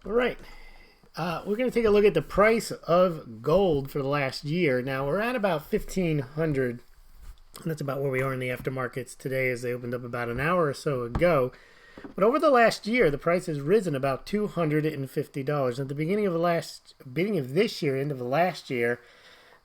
All right. We're going to take a look at the price of gold for the last year. Now, we're at about 1,500, and that's about where we are in the aftermarkets today as they opened up about an hour or so ago. But over the last year, the price has risen about $250. At the beginning of this year, end of last year,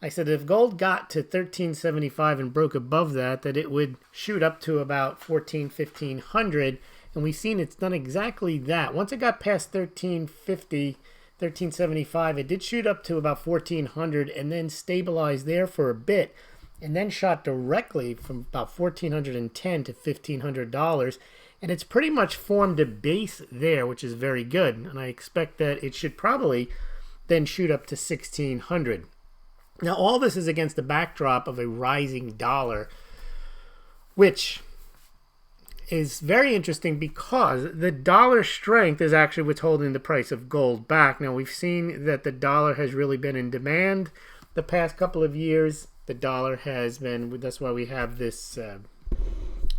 I said if gold got to 1375 and broke above that it would shoot up to about 1,500. And we've seen it's done exactly that. Once it got past 1350, 1375, it did shoot up to about 1,400 and then stabilized there for a bit, and then shot directly from about 1,410 to $1,500. And it's pretty much formed a base there, which is very good. And I expect that it should probably then shoot up to 1,600. Now, all this is against the backdrop of a rising dollar, which is very interesting because the dollar strength is actually what's holding the price of gold back. Now, we've seen that the dollar has really been in demand the past couple of years. The dollar has been, that's why we have this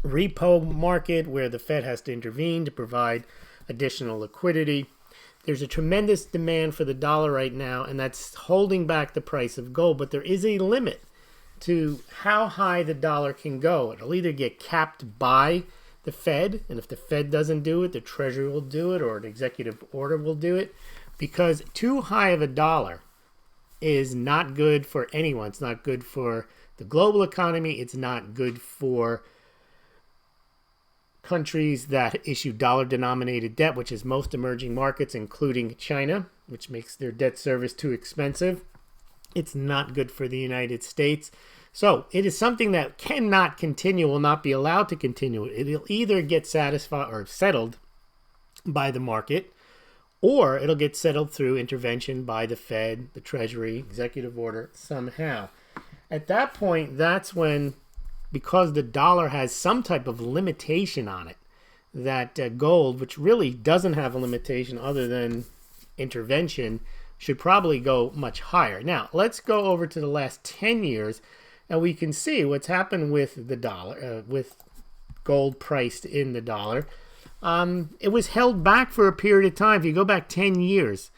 repo market where the Fed has to intervene to provide additional liquidity. There's a tremendous demand for the dollar right now, and that's holding back the price of gold. But there is a limit to how high the dollar can go. It'll either get capped by the Fed, and if the Fed doesn't do it, the Treasury will do it, or an executive order will do it, because too high of a dollar is not good for anyone. It's not good for the global economy. It's not good for countries that issue dollar-denominated debt, which is most emerging markets, including China, which makes their debt service too expensive. It's not good for the United States. So it is something that cannot continue, will not be allowed to continue. It'll either get satisfied or settled by the market, or it'll get settled through intervention by the Fed, the Treasury, executive order, somehow. At that point, that's when, because the dollar has some type of limitation on it, that gold, which really doesn't have a limitation other than intervention, should probably go much higher. Now, let's go over to the last 10 years, and we can see what's happened with the dollar, with gold priced in the dollar. It was held back for a period of time. If you go back 10 years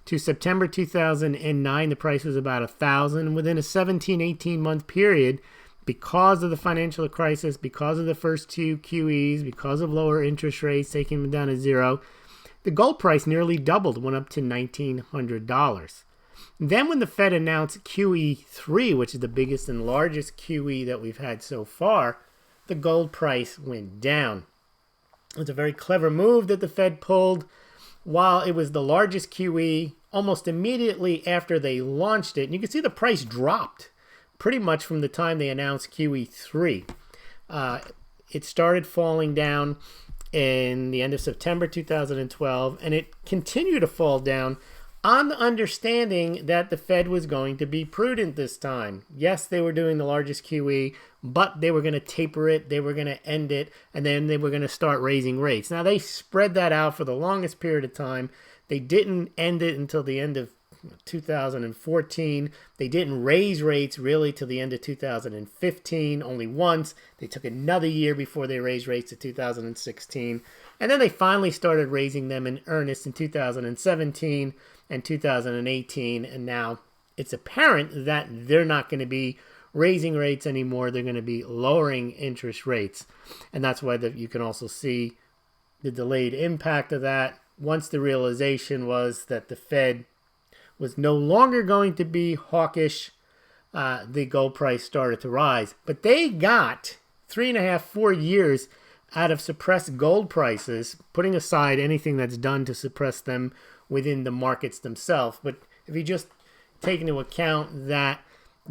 to September 2009, the price was about 1,000. Within a 17, 18-month period, because of the financial crisis, because of the first two QEs, because of lower interest rates taking them down to zero, the gold price nearly doubled, went up to $1,900. Then when the Fed announced QE3, which is the biggest and largest QE that we've had so far, the gold price went down. It was a very clever move that the Fed pulled. While it was the largest QE, almost immediately after they launched it, and you can see the price dropped pretty much from the time they announced QE3. It started falling down in the end of September 2012, and it continued to fall down on the understanding that the Fed was going to be prudent this time. Yes, they were doing the largest QE, but they were going to taper it, they were going to end it, and then they were going to start raising rates. Now, they spread that out for the longest period of time. They didn't end it until the end of 2014. They didn't raise rates really till the end of 2015, only once. They took another year before they raised rates to 2016. And then they finally started raising them in earnest in 2017 and 2018. And now it's apparent that they're not going to be raising rates anymore. They're going to be lowering interest rates. And that's why you can also see the delayed impact of that. Once the realization was that the Fed was no longer going to be hawkish, the gold price started to rise. But they got 3.5, 4 years out of suppressed gold prices, putting aside anything that's done to suppress them within the markets themselves. But if you just take into account that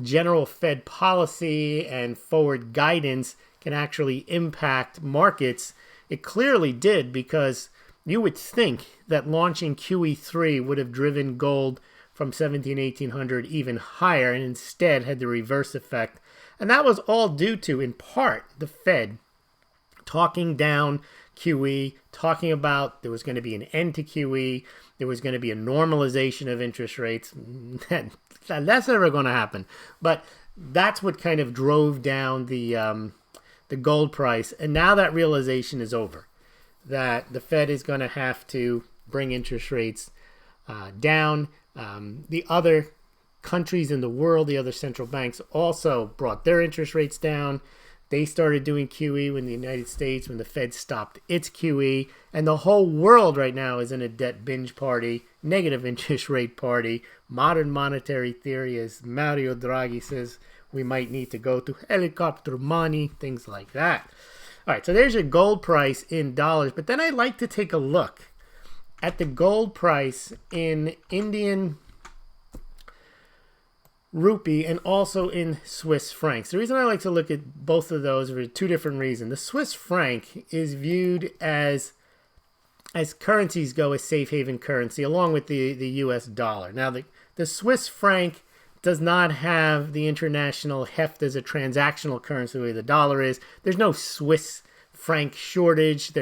general Fed policy and forward guidance can actually impact markets, it clearly did, because you would think that launching QE3 would have driven gold from 1,1800 even higher, and instead had the reverse effect. And that was all due to, in part, the Fed talking down QE, talking about there was going to be an end to QE, there was going to be a normalization of interest rates. That's never going to happen. But that's what kind of drove down the gold price. And now that realization is over, that the Fed is going to have to bring interest rates down. The other countries in the world, the other central banks also brought their interest rates down. They started doing QE when the United States, when the Fed stopped its QE, and the whole world right now is in a debt binge party, negative interest rate party. Modern monetary theory, as Mario Draghi says, we might need to go to helicopter money, things like that. All right, so there's your gold price in dollars, but then I like to take a look at the gold price in Indian rupee and also in Swiss francs. The reason I like to look at both of those are for two different reasons. The Swiss franc is viewed as currencies go, a safe haven currency, along with the US dollar. Now, the Swiss franc does not have the international heft as a transactional currency the way the dollar is. There's no Swiss franc shortage.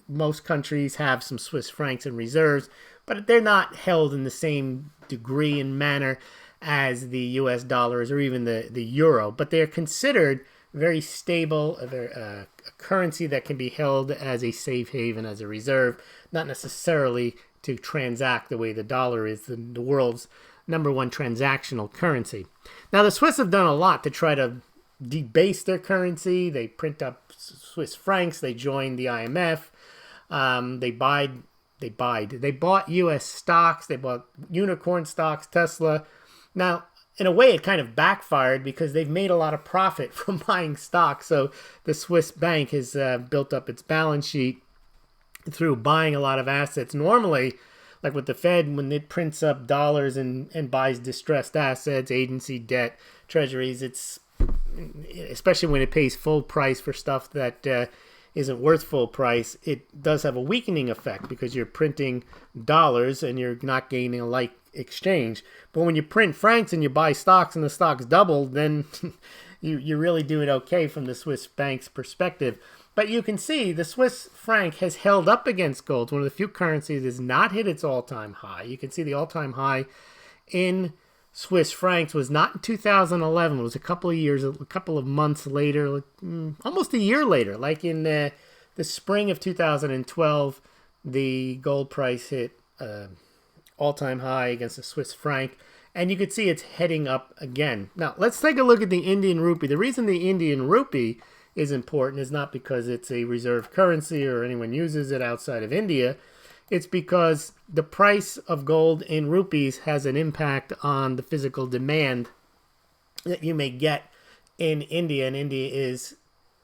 Most countries have some Swiss francs in reserves, but they're not held in the same degree and manner as the US dollars or even the euro. But they're considered very stable, a currency that can be held as a safe haven, as a reserve, not necessarily to transact the way the dollar is, the world's #1 transactional currency. Now, the Swiss have done a lot to try to debase their currency. They print up Swiss francs. They joined the IMF. They bought U.S. stocks. They bought unicorn stocks, Tesla. Now, in a way, it kind of backfired because they've made a lot of profit from buying stocks. So the Swiss bank has built up its balance sheet through buying a lot of assets. Normally, like with the Fed, when it prints up dollars and buys distressed assets, agency debt, treasuries, it's especially when it pays full price for stuff that isn't worth full price, it does have a weakening effect because you're printing dollars and you're not gaining a like exchange. But when you print francs and you buy stocks and the stocks double, then you really do it okay from the Swiss bank's perspective. But you can see the Swiss franc has held up against gold. One of the few currencies that has not hit its all-time high. You can see the all-time high in Swiss francs was not in 2011. It was a couple of months later, almost a year later. Like in the spring of 2012, the gold price hit all-time high against the Swiss franc. And you could see it's heading up again. Now, let's take a look at the Indian rupee. The reason the Indian rupee is important is not because it's a reserve currency or anyone uses it outside of India. It's because the price of gold in rupees has an impact on the physical demand that you may get in India. And India is,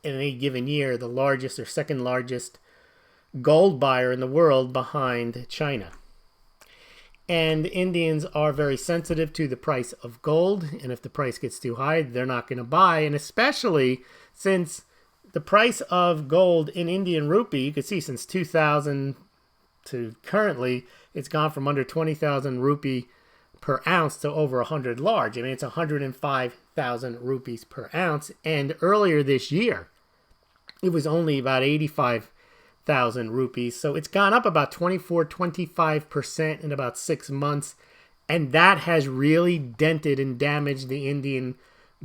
in any given year, the largest or second largest gold buyer in the world behind China. And Indians are very sensitive to the price of gold. And if the price gets too high, they're not going to buy. And especially since the price of gold in Indian rupee, you can see since 2000 to currently, it's gone from under 20,000 rupee per ounce to over 100 large. I mean, it's 105,000 rupees per ounce. And earlier this year, it was only about 85,000 rupees. So it's gone up about 25% in about 6 months. And that has really dented and damaged the Indian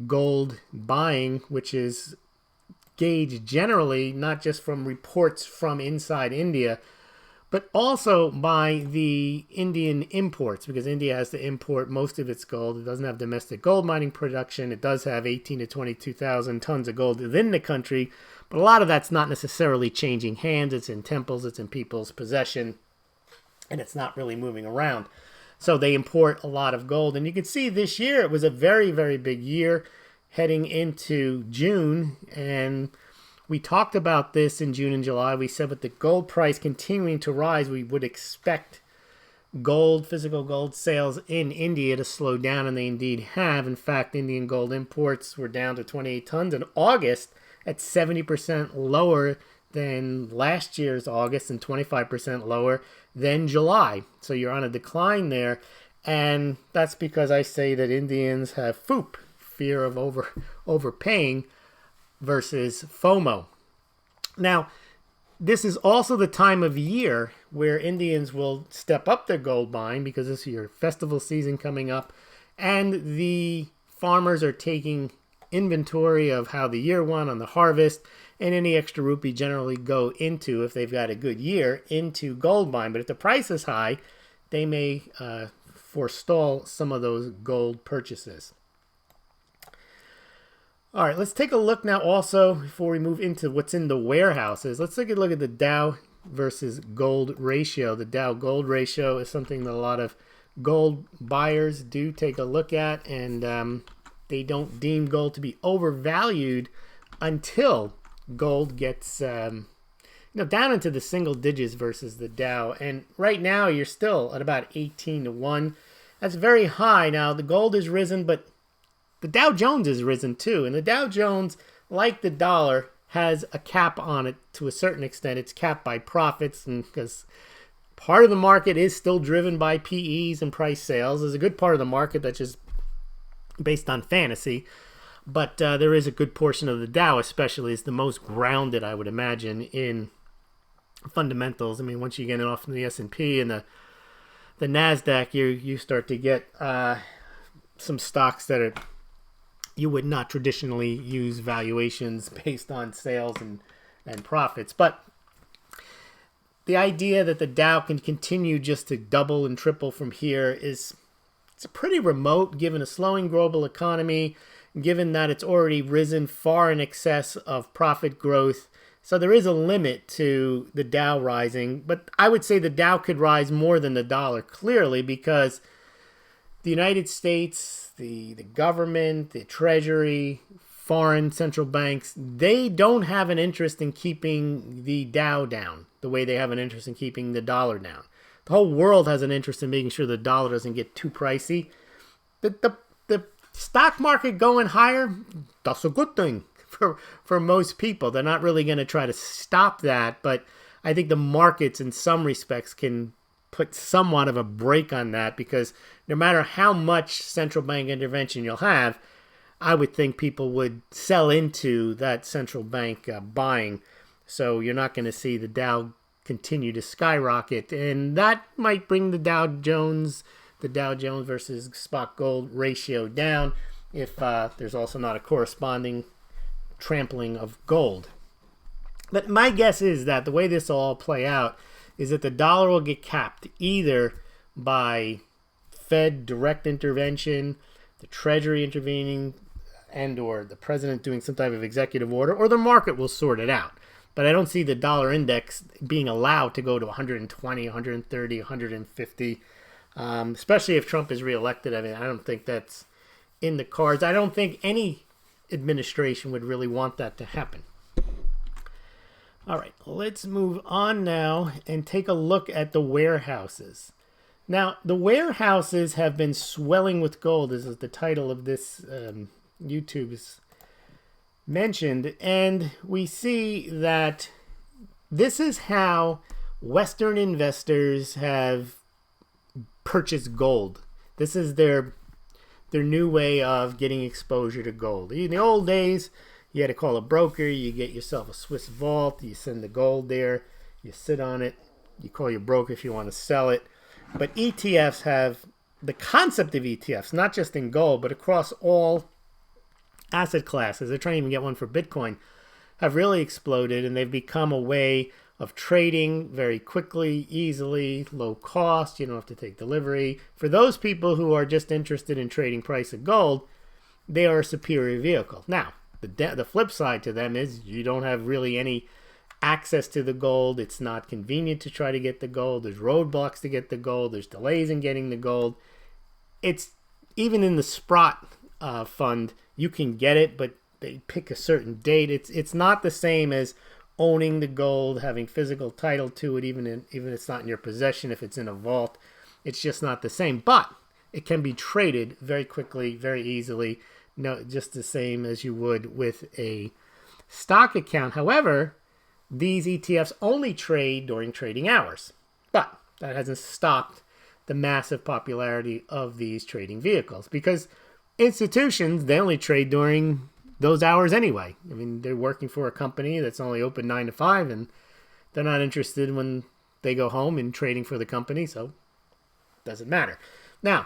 gold buying, which is gauged generally not just from reports from inside India, but also by the Indian imports, because India has to import most of its gold. It doesn't have domestic gold mining production. It does have 18 to 22,000 tons of gold within the country, but a lot of that's not necessarily changing hands. It's in temples, it's in people's possession, and it's not really moving around. So they import a lot of gold. And you can see this year it was a very, very big year heading into June. And we talked about this in June and July. We said with the gold price continuing to rise, we would expect gold, physical gold sales in India to slow down, and they indeed have. In fact, Indian gold imports were down to 28 tons in August at 70% lower than last year's August and 25% lower than July. So you're on a decline there. And that's because I say that Indians have FOOP, fear of overpaying, versus FOMO. Now, this is also the time of year where Indians will step up their gold buying because this is your festival season coming up, and the farmers are taking inventory of how the year went on the harvest, and any extra rupee generally go into, if they've got a good year, into gold buying. But if the price is high, they may forestall some of those gold purchases. All right, let's take a look now also, before we move into what's in the warehouses. Let's take a look at the Dow versus gold ratio. The Dow gold ratio is something that a lot of gold buyers do take a look at, and they don't deem gold to be overvalued until gold gets down into the single digits versus the Dow. And right now you're still at about 18 to 1. That's very high. Now the gold has risen, but the Dow Jones has risen too. And the Dow Jones, like the dollar, has a cap on it to a certain extent. It's capped by profits, and because part of the market is still driven by PEs and price sales. There's a good part of the market that's just based on fantasy. But there is a good portion of the Dow, especially, is the most grounded, I would imagine, in fundamentals. I mean, once you get it off from the S&P and the NASDAQ, you start to get some stocks that are, you would not traditionally use valuations based on sales and profits. But the idea that the Dow can continue just to double and triple from here it's pretty remote, given a slowing global economy, given that it's already risen far in excess of profit growth. So there is a limit to the Dow rising, but I would say the Dow could rise more than the dollar, clearly, because the United States, the government, the Treasury, foreign central banks, they don't have an interest in keeping the Dow down the way they have an interest in keeping the dollar down. The whole world has an interest in making sure the dollar doesn't get too pricey. The stock market going higher, that's a good thing for most people. They're not really going to try to stop that, but I think the markets in some respects can put somewhat of a break on that, because no matter how much central bank intervention you'll have, I would think people would sell into that central bank buying. So you're not going to see the Dow continue to skyrocket, and that might bring the Dow Jones versus spot gold ratio down if there's also not a corresponding trampling of gold. But my guess is that the way this will all play out is that the dollar will get capped either by Fed direct intervention, the Treasury intervening, and or the president doing some type of executive order, or the market will sort it out. But I don't see the dollar index being allowed to go to 120, 130, 150, especially if Trump is reelected. I mean, I don't think that's in the cards. I don't think any administration would really want that to happen. All right, let's move on now and take a look at the warehouses. Now, the warehouses have been swelling with gold. This is the title of this YouTube's mentioned, and we see that this is how Western investors have purchased gold. This is their new way of getting exposure to gold. In the old days, you had to call a broker, you get yourself a Swiss vault, you send the gold there, you sit on it, you call your broker if you want to sell it. But ETFs have the concept of ETFs, not just in gold, but across all asset classes. They're trying to even get one for Bitcoin, have really exploded, and they've become a way of trading very quickly, easily, low cost. You don't have to take delivery. For those people who are just interested in trading price of gold, they are a superior vehicle. Now, the flip side to them is you don't have really any access to the gold. It's not convenient to try to get the gold. There's roadblocks to get the gold. There's delays in getting the gold. It's even in the Sprott fund, you can get it, but they pick a certain date. It's not the same as owning the gold, having physical title to it, even if it's not in your possession, if it's in a vault. It's just not the same. But it can be traded very quickly, very easily. No, just the same as you would with a stock account. However, these ETFs only trade during trading hours. But that hasn't stopped the massive popularity of these trading vehicles, because institutions, they only trade during those hours anyway. I mean, they're working for a company that's only open 9 to 5, and they're not interested when they go home in trading for the company, so it doesn't matter. Now,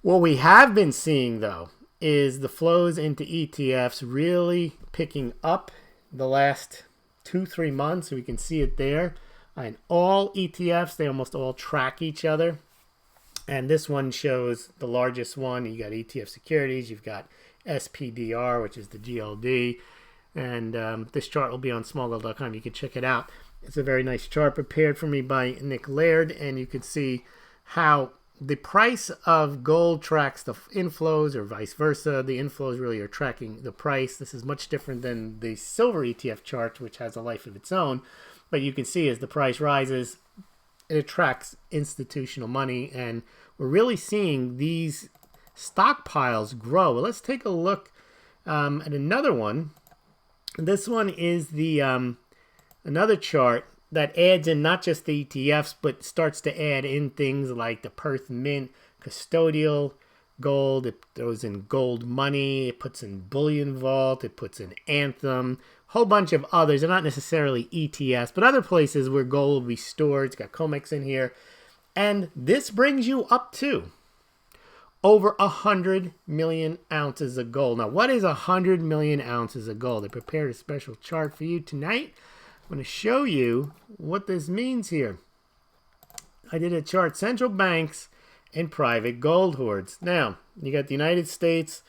what we have been seeing, though, is the flows into ETFs really picking up the last 2-3 months. We can see it there. And all ETFs, they almost all track each other. And this one shows the largest one. You got ETF securities, you've got SPDR, which is the GLD. And this chart will be on smaulgld.com. You can check it out. It's a very nice chart prepared for me by Nick Laird. And you can see how the price of gold tracks the inflows or vice versa. The inflows really are tracking the price. This is much different than the silver ETF chart, which has a life of its own. But you can see as the price rises, it attracts institutional money. And we're really seeing these stockpiles grow. Well, let's take a look at another one. This one is the another chart that adds in not just the ETFs, but starts to add in things like the Perth Mint, custodial gold. It throws in gold money. It puts in bullion vault. It puts in Anthem. Whole bunch of others. They're not necessarily ETFs, but other places where gold will be stored. It's got Comex in here. And this brings you up to over 100 million ounces of gold. Now, what is 100 million ounces of gold? I prepared a special chart for you tonight. I'm going to show you what this means here. I did a chart, central banks and private gold hoards. Now, you got the United States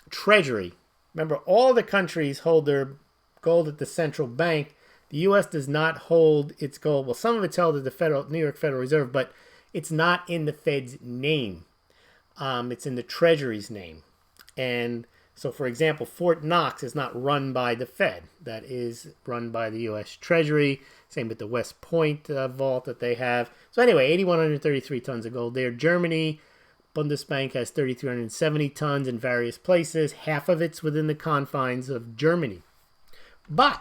Treasury. Remember, all the countries hold their gold at the central bank. The U.S. does not hold its gold. Well, some of it's held at the New York Federal Reserve, but it's not in the Fed's name. It's in the Treasury's name. And so, for example, Fort Knox is not run by the Fed. That is run by the U.S. Treasury. Same with the West Point vault that they have. So anyway, 8,133 tons of gold there. Germany, Bundesbank has 3,370 tons in various places. Half of it's within the confines of Germany. But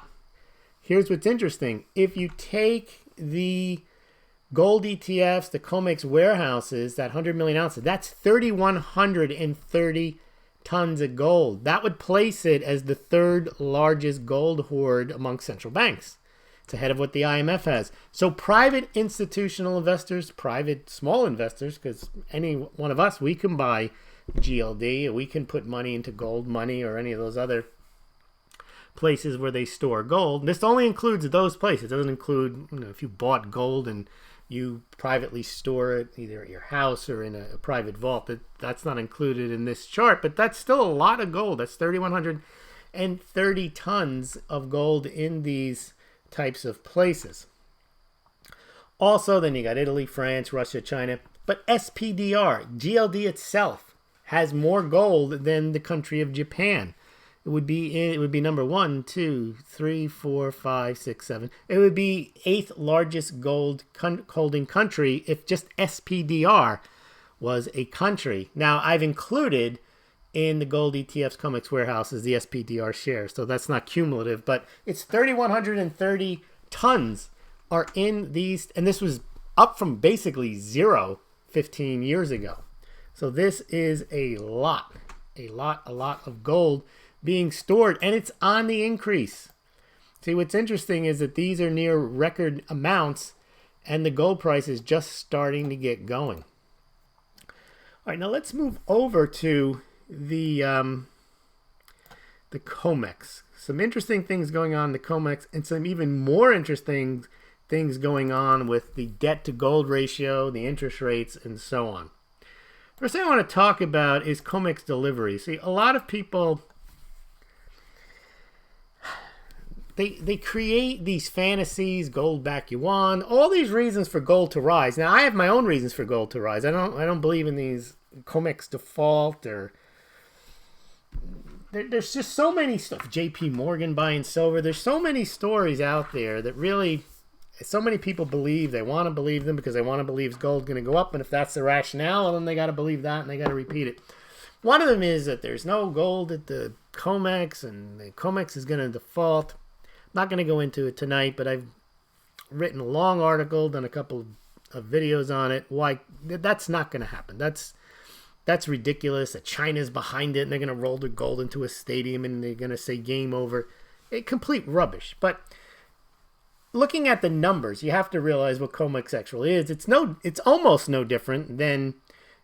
here's what's interesting. If you take the gold ETFs, the Comex warehouses, that 100 million ounces, that's 3,130 tons of gold. That would place it as the third largest gold hoard among central banks. It's ahead of what the IMF has. So private institutional investors, private small investors, because any one of us, we can buy GLD, or we can put money into gold money or any of those other places where they store gold. This only includes those places. It doesn't include, if you bought gold and you privately store it either at your house or in a private vault. That's not included in this chart, but that's still a lot of gold. That's 3,130 tons of gold in these types of places. Also, then you got Italy, France, Russia, China. But SPDR, GLD itself, has more gold than the country of Japan. It would be number 1, 2, 3, 4, 5, 6, 7. It would be 8th largest gold holding country if just SPDR was a country. Now, I've included in the gold ETFs Comex warehouses the SPDR shares, so that's not cumulative, but it's 3,130 tons are in these, and this was up from basically zero 15 years ago. So this is a lot of gold being stored, and it's on the increase. See, what's interesting is that these are near record amounts, and the gold price is just starting to get going. All right, now let's move over to the Comex. Some interesting things going on in the Comex, and some even more interesting things going on with the debt to gold ratio, the interest rates, and so on. First thing I want to talk about is Comex Delivery. See, a lot of people, They create these fantasies, gold back yuan, all these reasons for gold to rise. Now, I have my own reasons for gold to rise. I don't believe in these Comex default or there's just so many stuff. JP Morgan buying silver. There's so many stories out there that really so many people believe. They want to believe them because they want to believe gold's going to go up, and if that's the rationale, then they got to believe that and they got to repeat it. One of them is that there's no gold at the Comex and the Comex is going to default. Not going to go into it tonight, but I've written a long article, done a couple of videos on it. Why that's not going to happen. That's ridiculous. That China's behind it, and they're going to roll the gold into a stadium, and they're going to say game over. Complete rubbish. But looking at the numbers, you have to realize what Comex actually is. It's almost no different than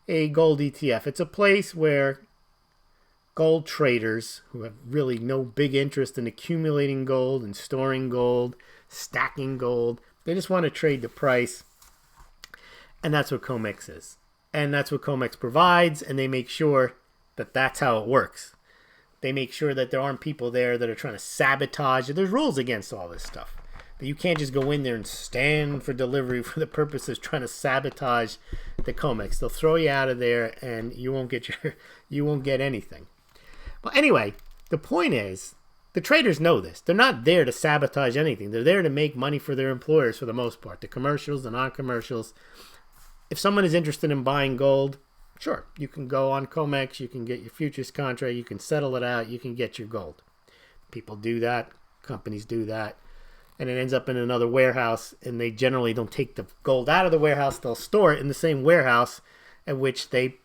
a gold ETF. It's a place where gold traders who have really no big interest in accumulating gold and storing gold, stacking gold. They just want to trade the price. And that's what Comex is. And that's what Comex provides. And they make sure that that's how it works. They make sure that there aren't people there that are trying to sabotage. There's rules against all this stuff. That you can't just go in there and stand for delivery for the purpose of trying to sabotage the Comex. They'll throw you out of there and you won't get anything. Well, anyway, the point is, the traders know this. They're not there to sabotage anything. They're there to make money for their employers for the most part. The commercials, the non-commercials. If someone is interested in buying gold, sure, you can go on Comex, you can get your futures contract, you can settle it out, you can get your gold. People do that, companies do that, and it ends up in another warehouse, and they generally don't take the gold out of the warehouse, they'll store it in the same warehouse at which they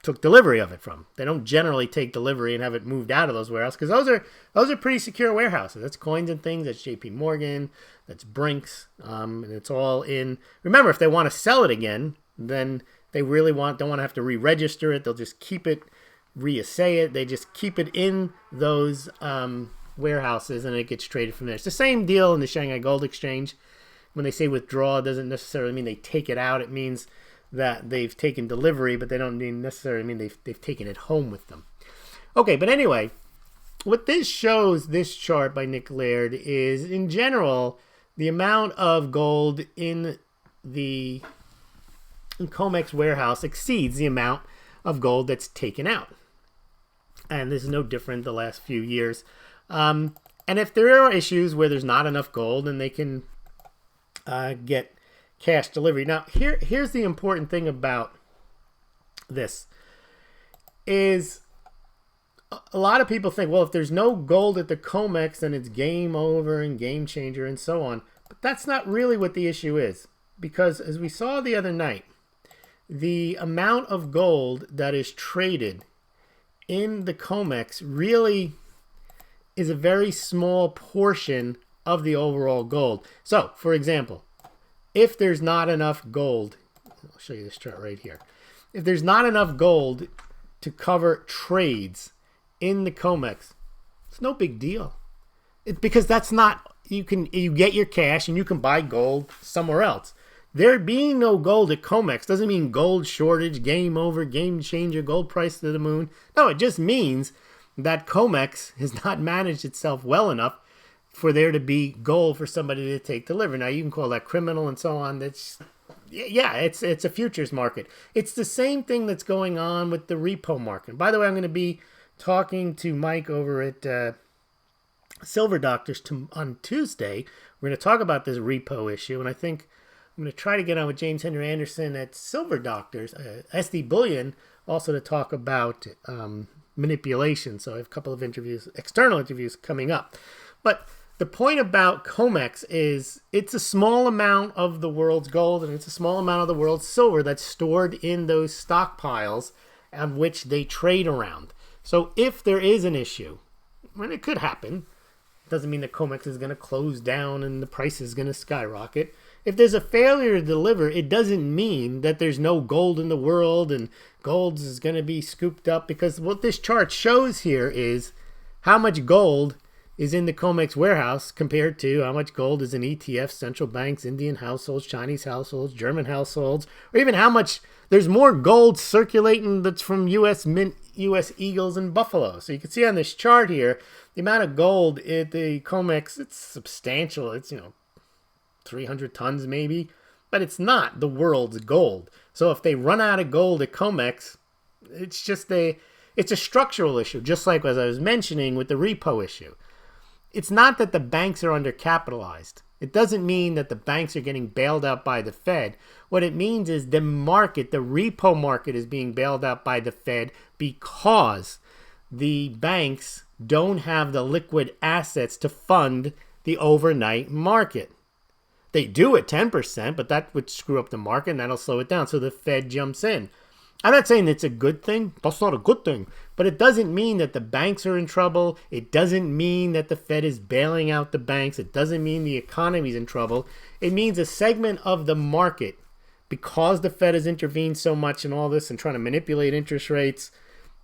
took delivery of it from. They don't generally take delivery and have it moved out of those warehouses, because those are pretty secure warehouses. That's Coins and Things, that's JP Morgan, that's Brinks, and it's all in. Remember, if they want to sell it again, then they really don't want to have to re-register it. They'll just keep it, reassay it. They just keep it in those warehouses, and it gets traded from there. It's the same deal in the Shanghai Gold Exchange. When they say withdraw, it doesn't necessarily mean they take it out. It means that they've taken delivery, but they don't necessarily mean they've taken it home with them. Okay, but anyway, what this shows, this chart by Nick Laird, is in general the amount of gold in the Comex warehouse exceeds the amount of gold that's taken out. And this is no different the last few years. And if there are issues where there's not enough gold, then they can get cash delivery. Now, here's the important thing about this is a lot of people think, well, if there's no gold at the Comex, then it's game over and game changer and so on. But that's not really what the issue is. Because as we saw the other night, the amount of gold that is traded in the Comex really is a very small portion of the overall gold. So, for example, if there's not enough gold, I'll show you this chart right here. If there's not enough gold to cover trades in the Comex, it's no big deal. It's because that's not, you get your cash and you can buy gold somewhere else. There being no gold at Comex doesn't mean gold shortage, game over, game changer, gold price to the moon. No, it just means that Comex has not managed itself well enough for there to be gold for somebody to take delivery. Now, you can call that criminal and so on. It's a futures market. It's the same thing that's going on with the repo market. By the way, I'm going to be talking to Mike over at Silver Doctors on Tuesday. We're going to talk about this repo issue, and I think I'm going to try to get on with James Henry Anderson at Silver Doctors, SD Bullion, also to talk about manipulation. So I have a couple of interviews, external interviews coming up. But the point about Comex is it's a small amount of the world's gold and it's a small amount of the world's silver that's stored in those stockpiles on which they trade around. So if there is an issue, and it could happen, it doesn't mean that Comex is going to close down and the price is going to skyrocket. If there's a failure to deliver, it doesn't mean that there's no gold in the world and gold is going to be scooped up, because what this chart shows here is how much gold is in the Comex warehouse compared to how much gold is in ETFs, central banks, Indian households, Chinese households, German households, or even how much there's more gold circulating that's from U.S. Mint, U.S. Eagles, and Buffalo. So you can see on this chart here, the amount of gold at the Comex, it's substantial. It's, 300 tons maybe, but it's not the world's gold. So if they run out of gold at Comex, it's a structural issue, just like as I was mentioning with the repo issue. It's not that the banks are undercapitalized. It doesn't mean that the banks are getting bailed out by the Fed. What it means is the market, the repo market, is being bailed out by the Fed because the banks don't have the liquid assets to fund the overnight market. They do at 10%, but that would screw up the market and that'll slow it down. So the Fed jumps in. I'm not saying it's a good thing. That's not a good thing. But it doesn't mean that the banks are in trouble. It doesn't mean that the Fed is bailing out the banks. It doesn't mean the economy's in trouble. It means a segment of the market, because the Fed has intervened so much in all this and trying to manipulate interest rates,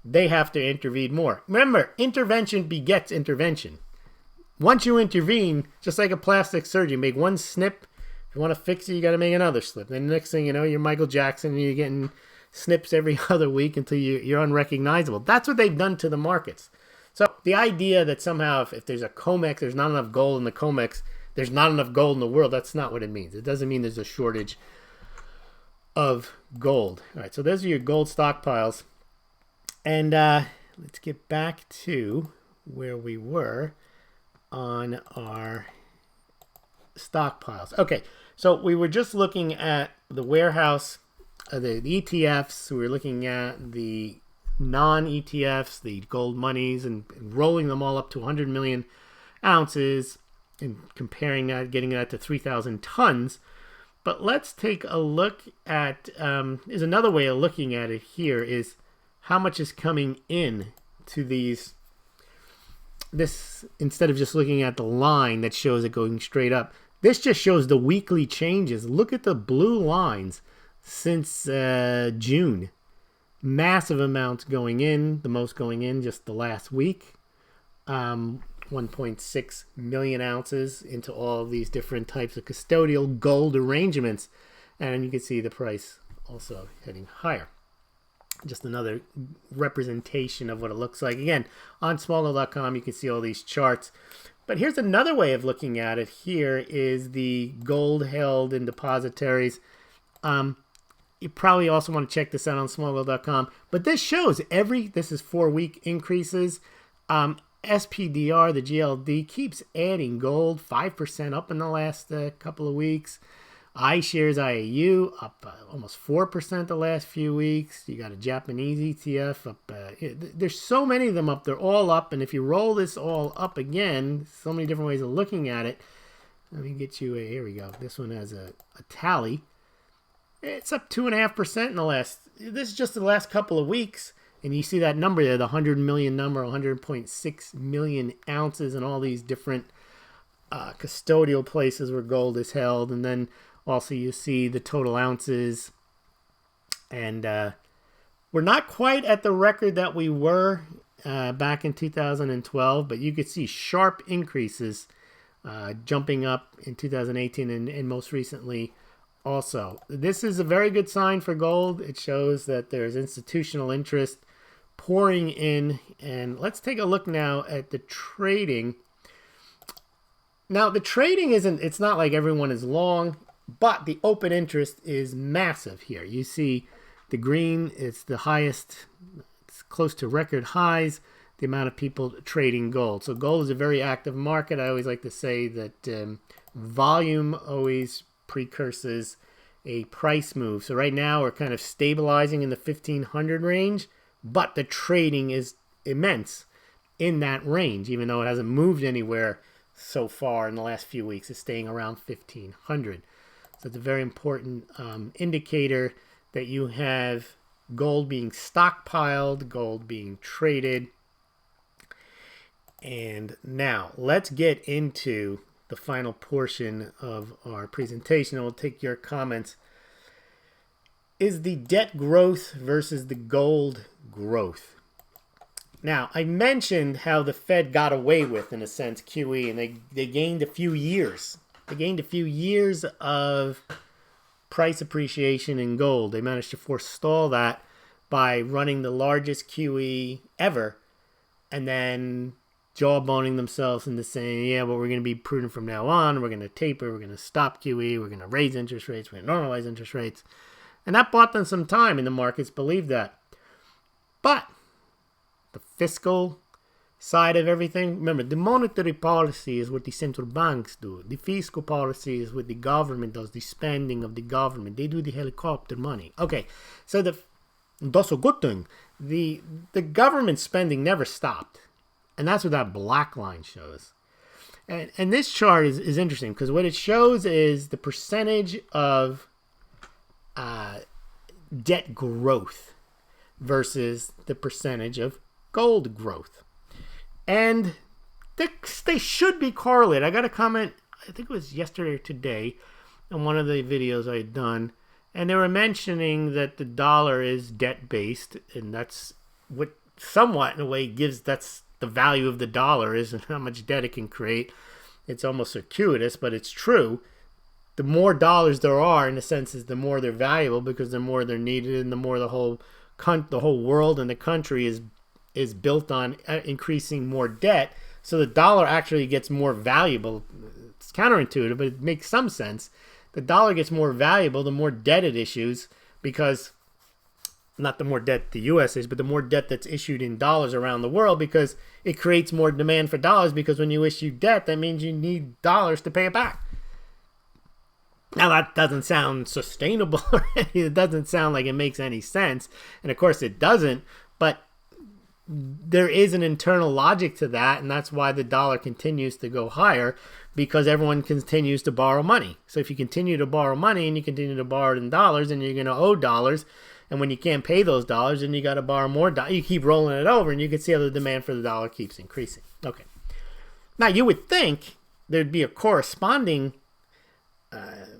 they have to intervene more. Remember, intervention begets intervention. Once you intervene, just like a plastic surgeon, make one snip. If you want to fix it, you got to make another snip. Then the next thing you know, you're Michael Jackson and you're getting snips every other week until you're unrecognizable. That's what they've done to the markets. So the idea that somehow if there's a Comex, there's not enough gold in the Comex, there's not enough gold in the world, that's not what it means. It doesn't mean there's a shortage of gold. All right, so those are your gold stockpiles. And let's get back to where we were on our stockpiles. Okay, so we were just looking at the warehouse, the ETFs. We were looking at the non-ETFs, the gold monies, and rolling them all up to 100 million ounces and comparing that, getting that to 3,000 tons. But let's take a look at, is another way of looking at it here is how much is coming in to this, instead of just looking at the line that shows it going straight up. This just shows the weekly changes. Look at the blue lines since June. Massive amounts going in, the most going in just the last week. 1.6 million ounces into all of these different types of custodial gold arrangements. And you can see the price also heading higher. Just another representation of what it looks like. Again, on Smaulgld.com, you can see all these charts. But here's another way of looking at it. Here is the gold held in depositories. You probably also want to check this out on Smaulgld.com. But this shows this is 4-week increases. SPDR, the GLD, keeps adding gold, 5% up in the last couple of weeks. iShares IAU up almost 4% the last few weeks. You got a Japanese ETF up. There's so many of them up. They're all up. And if you roll this all up again, so many different ways of looking at it. Let me get you here we go. This one has a tally. It's up 2.5% in the last, this is just the last couple of weeks. And you see that number there, the 100 million number, 100.6 million ounces and all these different custodial places where gold is held. And then also you see the total ounces. And we're not quite at the record that we were back in 2012, but you could see sharp increases jumping up in 2018 and most recently also. This is a very good sign for gold. It shows that there's institutional interest pouring in. And let's take a look now at the trading. Now, the trading it's not like everyone is long, but the open interest is massive here. You see the green, it's the highest, it's close to record highs, the amount of people trading gold. So gold is a very active market. I always like to say that volume always precurses a price move. So right now we're kind of stabilizing in the 1500 range, but the trading is immense in that range, even though it hasn't moved anywhere so far in the last few weeks. It's staying around 1500. So it's a very important indicator that you have gold being stockpiled, gold being traded. And now let's get into the final portion of our presentation, and we'll take your comments. Is the debt growth versus the gold growth? Now, I mentioned how the Fed got away with, in a sense, QE, and they gained a few years. They gained a few years of price appreciation in gold. They managed to forestall that by running the largest QE ever and then jawboning themselves into saying, yeah, well, we're going to be prudent from now on. We're going to taper. We're going to stop QE. We're going to raise interest rates. We're going to normalize interest rates. And that bought them some time, and the markets believed that. But the fiscal side of everything, remember, the monetary policy is what the central banks do. The fiscal policy is what the government does, the spending of the government. They do the helicopter money. Okay, so that's a good thing. The government spending never stopped. And that's what that black line shows. And this chart is interesting because what it shows is the percentage of debt growth versus the percentage of gold growth. And they should be correlated. I got a comment, I think it was yesterday or today, on one of the videos I had done, and they were mentioning that the dollar is debt-based, and that's what somewhat in a way that's the value of the dollar is and how much debt it can create. It's almost circuitous, but it's true. The more dollars there are, in a sense, is the more they're valuable because the more they're needed, and the more the whole world and the country is built on increasing more debt. So the dollar actually gets more valuable. It's counterintuitive, but it makes some sense. The dollar gets more valuable the more debt it issues, because not the more debt the U.S. is, but the more debt that's issued in dollars around the world, because it creates more demand for dollars, because when you issue debt, that means you need dollars to pay it back. Now, that doesn't sound sustainable. It doesn't sound like it makes any sense. And of course it doesn't, but there is an internal logic to that, and that's why the dollar continues to go higher, because everyone continues to borrow money. So if you continue to borrow money and you continue to borrow it in dollars, and you're going to owe dollars, and when you can't pay those dollars, then you got to borrow more dollars. You keep rolling it over, and you can see how the demand for the dollar keeps increasing. Okay. Now, you would think there'd be a corresponding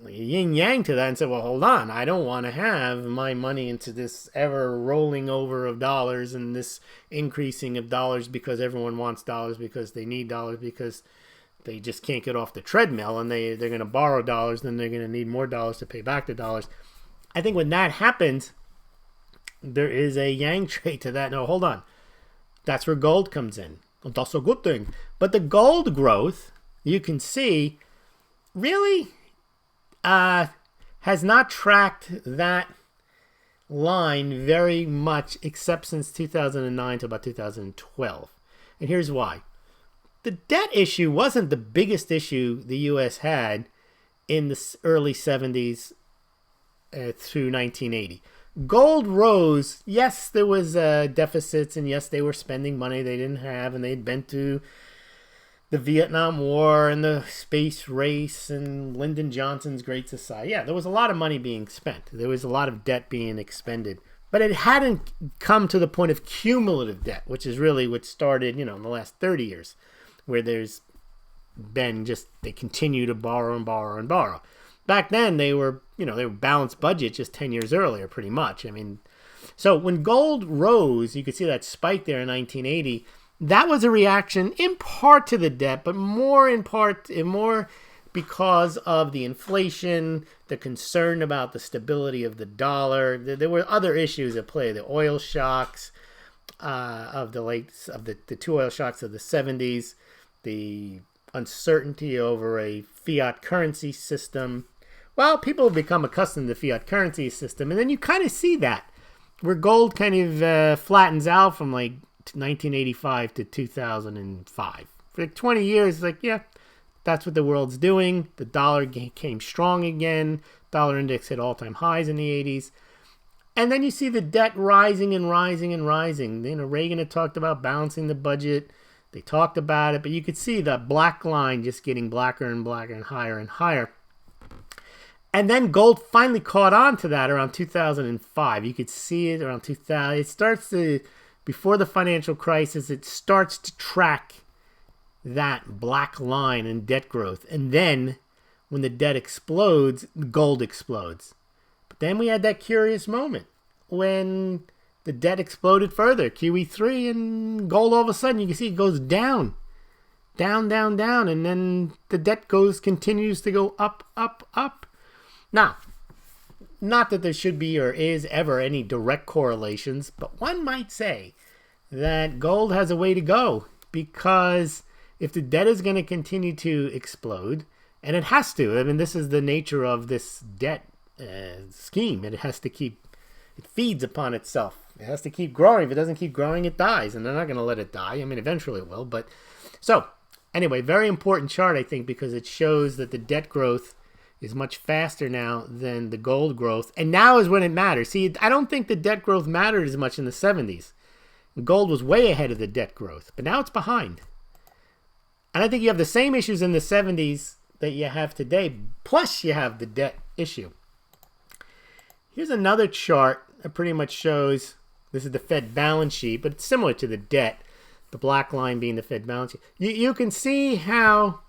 yin-yang to that, and say, well, hold on. I don't want to have my money into this ever rolling over of dollars and this increasing of dollars, because everyone wants dollars, because they need dollars, because they just can't get off the treadmill, and they're going to borrow dollars, then they're going to need more dollars to pay back the dollars. I think when that happens, there is a yang trait to that. No, hold on. That's where gold comes in. That's a good thing. But the gold growth, you can see, really has not tracked that line very much, except since 2009 to about 2012. And here's why. The debt issue wasn't the biggest issue the U.S. had in the early 70s through 1980. Gold rose. Yes, there was deficits, and yes, they were spending money they didn't have, and they'd been to the Vietnam War and the space race and Lyndon Johnson's Great Society. Yeah, there was a lot of money being spent. There was a lot of debt being expended. But it hadn't come to the point of cumulative debt, which is really what started, in the last 30 years, where there's been just, they continue to borrow and borrow and borrow. Back then, they were balanced budget just 10 years earlier, pretty much. I mean, so when gold rose, you could see that spike there in 1980. That was a reaction in part to the debt, but more because of the inflation, the concern about the stability of the dollar. There were other issues at play. The oil shocks the two oil shocks of the 70s, the uncertainty over a fiat currency system. Well, people have become accustomed to the fiat currency system, and then you kind of see that, where gold kind of flattens out from like 1985 to 2005. For like 20 years, like, yeah, that's what the world's doing. The dollar came strong again. Dollar index hit all-time highs in the 80s. And then you see the debt rising and rising and rising. Reagan had talked about balancing the budget. They talked about it, but you could see the black line just getting blacker and blacker and higher and higher. And then gold finally caught on to that around 2005. You could see it around 2000. It starts to, before the financial crisis, it starts to track that black line in debt growth. And then when the debt explodes, gold explodes. But then we had that curious moment when the debt exploded further, QE3, and gold all of a sudden, you can see it goes down. Down, down, down. And then the debt continues to go up, up, up. Now, not that there should be or is ever any direct correlations, but one might say that gold has a way to go, because if the debt is going to continue to explode, and it has to, I mean, this is the nature of this debt scheme. It has to keep, it feeds upon itself. It has to keep growing. If it doesn't keep growing, it dies, and they're not going to let it die. I mean, eventually it will, but so anyway, very important chart, I think, because it shows that the debt growth is much faster now than the gold growth. And now is when it matters. See, I don't think the debt growth mattered as much in the 70s. Gold was way ahead of the debt growth, but now it's behind. And I think you have the same issues in the 70s that you have today, plus you have the debt issue. Here's another chart that pretty much shows, this is the Fed balance sheet, but it's similar to the debt, the black line being the Fed balance sheet. You can see how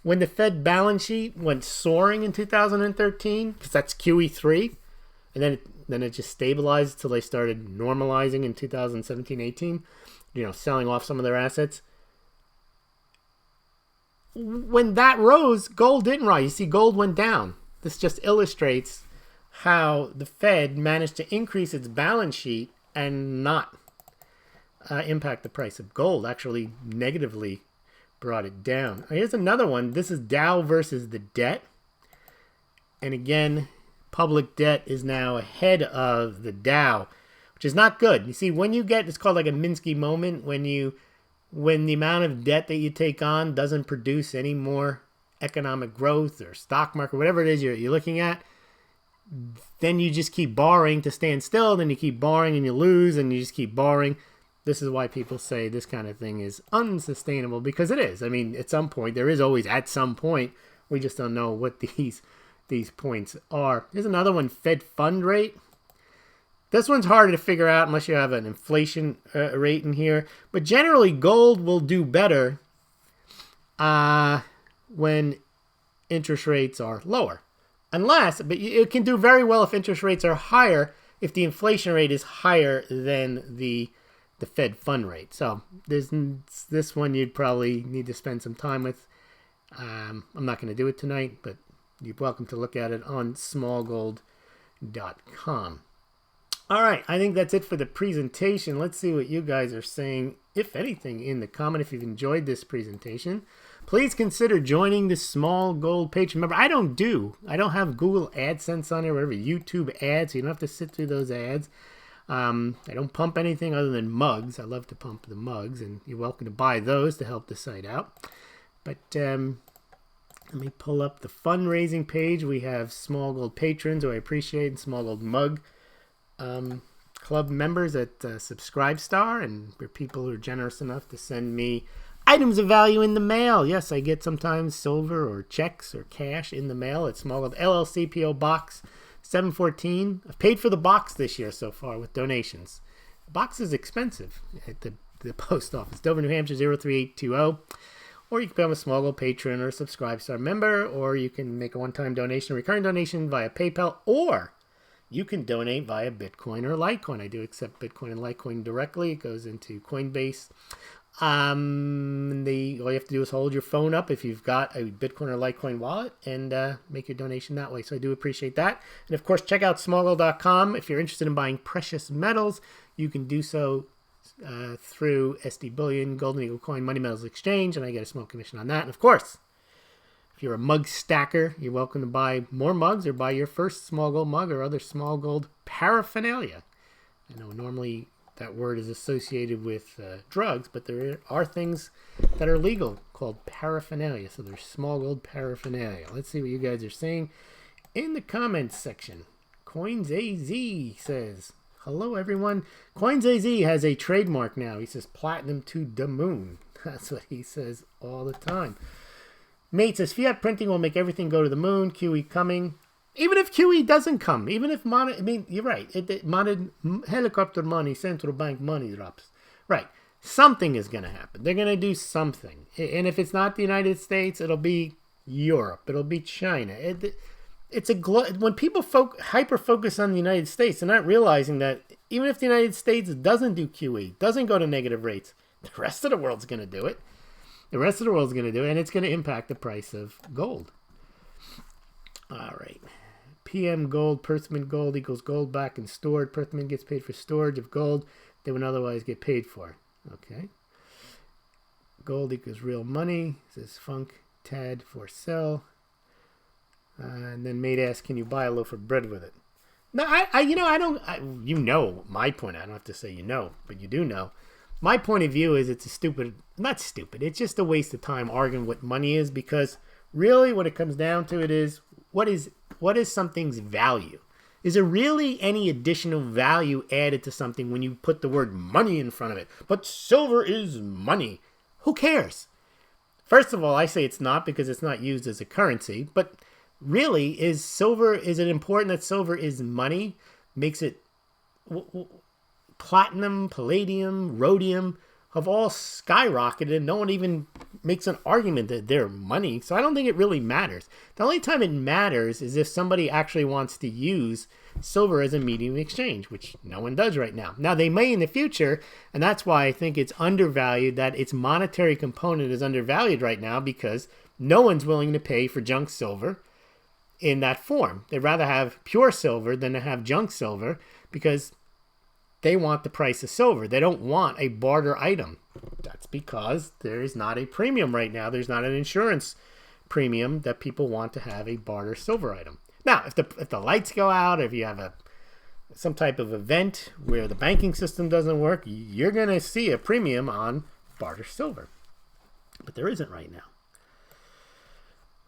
when the Fed balance sheet went soaring in 2013, because that's QE3, and then Then it just stabilized until they started normalizing in 2017-18, selling off some of their assets. When that rose, gold didn't rise. You see, gold went down. This just illustrates how the Fed managed to increase its balance sheet and not impact the price of gold. Actually, negatively brought it down. Here's another one. This is Dow versus the debt. And again, public debt is now ahead of the Dow, which is not good. You see, when you get, it's called like a Minsky Moment, when the amount of debt that you take on doesn't produce any more economic growth or stock market, whatever it is you're looking at, then you just keep borrowing to stand still, then you keep borrowing and you lose, and you just keep borrowing. This is why people say this kind of thing is unsustainable, because it is. I mean, at some point, there is always at some point, we just don't know what these points are. Here's another one, Fed fund rate. This one's harder to figure out unless you have an inflation rate in here. But generally, gold will do better when interest rates are lower. But it can do very well if interest rates are higher, if the inflation rate is higher than the Fed fund rate. So this one you'd probably need to spend some time with. I'm not going to do it tonight, but you're welcome to look at it on Smaulgld.com. All right, I think that's it for the presentation. Let's see what you guys are saying, if anything, in the comment. If you've enjoyed this presentation, please consider joining the Smaulgld page. Remember, I don't have Google AdSense on there, whatever, YouTube ads. So you don't have to sit through those ads. I don't pump anything other than mugs. I love to pump the mugs, and you're welcome to buy those to help the site out. But let me pull up the fundraising page. We have Smaulgld patrons, who I appreciate, and Smaulgld Mug club members at Subscribestar, and for people who are generous enough to send me items of value in the mail. Yes, I get sometimes silver or checks or cash in the mail at Smaulgld LLC, P.O. Box 714. I've paid for the box this year so far with donations. The box is expensive at the post office, Dover, New Hampshire 03820. Or you can become a Smaulgld patron or a Subscribestar member, or you can make a one-time donation, a recurring donation via PayPal, or you can donate via Bitcoin or Litecoin. I do accept Bitcoin and Litecoin directly. It goes into Coinbase. All you have to do is hold your phone up if you've got a Bitcoin or Litecoin wallet and make your donation that way. So I do appreciate that. And of course, check out Smaulgld.com. If you're interested in buying precious metals, you can do so through SD Bullion, Golden Eagle Coin, Money Metals Exchange, and I get a small commission on that. And of course, if you're a mug stacker, you're welcome to buy more mugs or buy your first Smaulgld mug or other Smaulgld paraphernalia. I know normally that word is associated with drugs, but there are things that are legal called paraphernalia. So there's Smaulgld paraphernalia. Let's see what you guys are saying in the comments section. CoinsAZ says, hello everyone. CoinsAZ has a trademark now. He says platinum to the moon. That's what he says all the time. Mate says fiat printing will make everything go to the moon. QE coming. Even if QE doesn't come, even if you're right. Helicopter money, central bank money drops. Right. Something is going to happen. They're going to do something. And if it's not the United States, it'll be Europe. It'll be China. When people hyper focus on the United States, they're not realizing that even if the United States doesn't do QE, doesn't go to negative rates, the rest of the world's going to do it. The rest of the world's going to do it, and it's going to impact the price of gold. All right. PM gold, Perth Mint gold equals gold back and stored. Perth Mint gets paid for storage of gold they would otherwise get paid for. Okay. Gold equals real money. Says Funk Tad for sell. And then mate asks, can you buy a loaf of bread with it? No, you know my point. I don't have to say but you do know. My point of view is it's it's just a waste of time arguing what money is, because really what it comes down to is what is something's value? Is there really any additional value added to something when you put the word money in front of it? But silver is money. Who cares? First of all, I say it's not, because it's not used as a currency, but really, is it important that silver is money? Makes it platinum, palladium, rhodium? have all skyrocketed, and no one even makes an argument that they're money. So I don't think it really matters. The only time it matters is if somebody actually wants to use silver as a medium of exchange, which no one does right now. Now, they may in the future, and that's why I think it's undervalued, that its monetary component is undervalued right now, because no one's willing to pay for junk silver in that form. They'd rather have pure silver than to have junk silver, because they want the price of silver. They don't want a barter item. That's because there is not a premium right now. There's not an insurance premium that people want to have a barter silver item. Now, if the lights go out, if you have some type of event where the banking system doesn't work, you're going to see a premium on barter silver. But there isn't right now.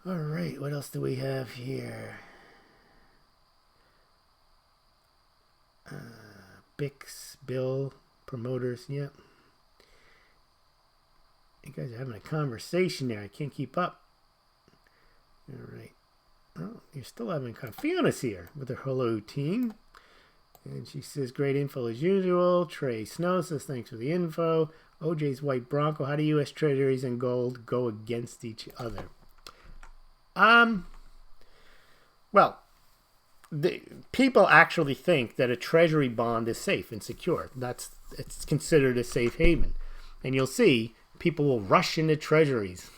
All right, what else do we have here? Bix, Bill, promoters, yep. You guys are having a conversation there. I can't keep up. All right. Oh, you're still having Fiona's here with her hello team. And she says, great info as usual. Trey Snow says, thanks for the info. OJ's White Bronco, how do U.S. Treasuries and gold go against each other? Well, the people actually think that a treasury bond is safe and secure. It's considered a safe haven. And you'll see people will rush into treasuries.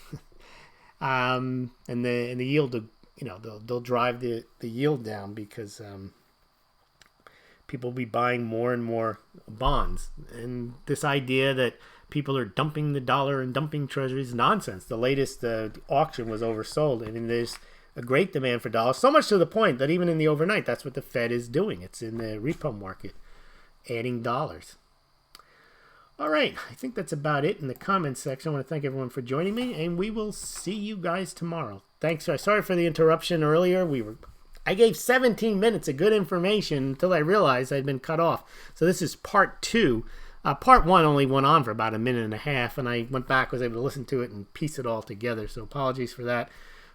And the yield, they'll drive the yield down because people will be buying more and more bonds. And this idea that people are dumping the dollar and dumping treasuries is nonsense. The latest auction was oversold, and there's a great demand for dollars, so much to the point that even in the overnight, that's what the Fed is doing. It's in the repo market, adding dollars. All right, I think that's about it in the comments section. I want to thank everyone for joining me, and we will see you guys tomorrow. Thanks. Sorry for the interruption earlier. I gave 17 minutes of good information until I realized I'd been cut off. So this is part 2. Part 1 only went on for about a minute and a half, and I went back, was able to listen to it and piece it all together. So apologies for that.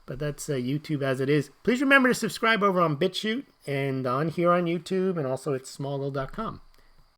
But that's YouTube as it is. Please remember to subscribe over on BitChute and on here on YouTube, and also at Smaulgld.com.